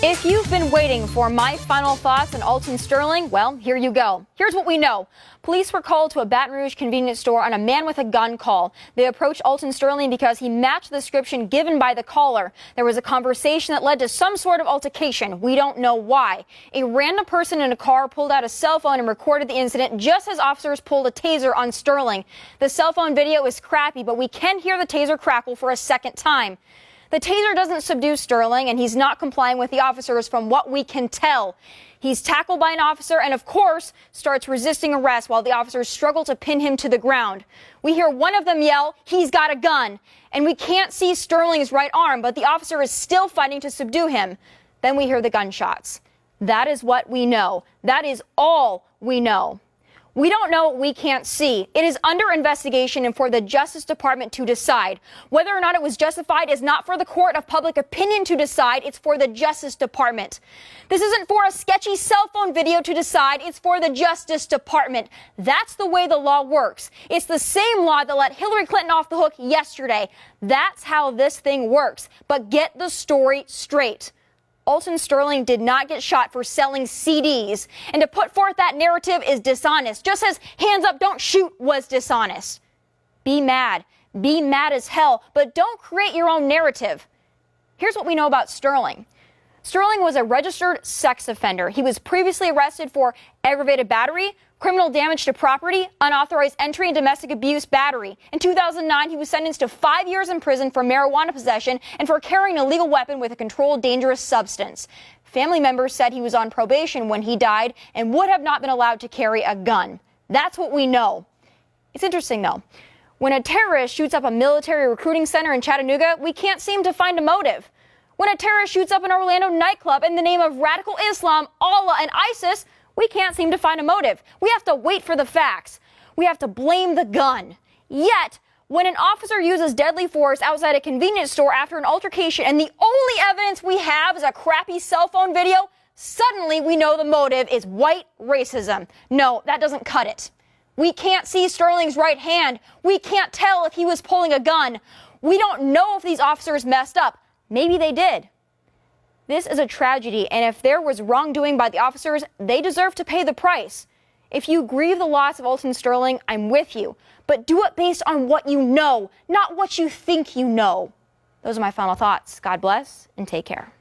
If you've been waiting for my final thoughts on Alton Sterling, well, here you go. Here's what we know. Police were called to a Baton Rouge convenience store on a man with a gun call. They approached Alton Sterling because he matched the description given by the caller. There was a conversation that led to some sort of altercation. We don't know why. A random person in a car pulled out a cell phone and recorded the incident just as officers pulled a taser on Sterling. The cell phone video is crappy, but we can hear the taser crackle for a second time. The taser doesn't subdue Sterling, and he's not complying with the officers from what we can tell. He's tackled by an officer and, of course, starts resisting arrest while the officers struggle to pin him to the ground. We hear one of them yell, "He's got a gun." And we can't see Sterling's right arm, but the officer is still fighting to subdue him. Then we hear the gunshots. That is what we know. That is all we know. We don't know what we can't see. It is under investigation and for the Justice Department to decide. Whether or not it was justified is not for the court of public opinion to decide. It's for the Justice Department. This isn't for a sketchy cell phone video to decide. It's for the Justice Department. That's the way the law works. It's the same law that let Hillary Clinton off the hook yesterday. That's how this thing works. But get the story straight. Alton Sterling did not get shot for selling CDs, and to put forth that narrative is dishonest, just as hands up, don't shoot was dishonest. Be mad as hell, but don't create your own narrative. Here's what we know about Sterling. Sterling was a registered sex offender. He was previously arrested for aggravated battery, criminal damage to property, unauthorized entry, and domestic abuse battery. In 2009, he was sentenced to 5 years in prison for marijuana possession and for carrying an illegal weapon with a controlled dangerous substance. Family members said he was on probation when he died and would have not been allowed to carry a gun. That's what we know. It's interesting, though. When a terrorist shoots up a military recruiting center in Chattanooga, we can't seem to find a motive. When a terrorist shoots up an Orlando nightclub in the name of radical Islam, Allah, and ISIS, we can't seem to find a motive. We have to wait for the facts. We have to blame the gun. Yet, when an officer uses deadly force outside a convenience store after an altercation and the only evidence we have is a crappy cell phone video, suddenly we know the motive is white racism. No, that doesn't cut it. We can't see Sterling's right hand. We can't tell if he was pulling a gun. We don't know if these officers messed up. Maybe they did. This is a tragedy, and if there was wrongdoing by the officers, they deserve to pay the price. If you grieve the loss of Alton Sterling, I'm with you. But do it based on what you know, not what you think you know. Those are my final thoughts. God bless, and take care.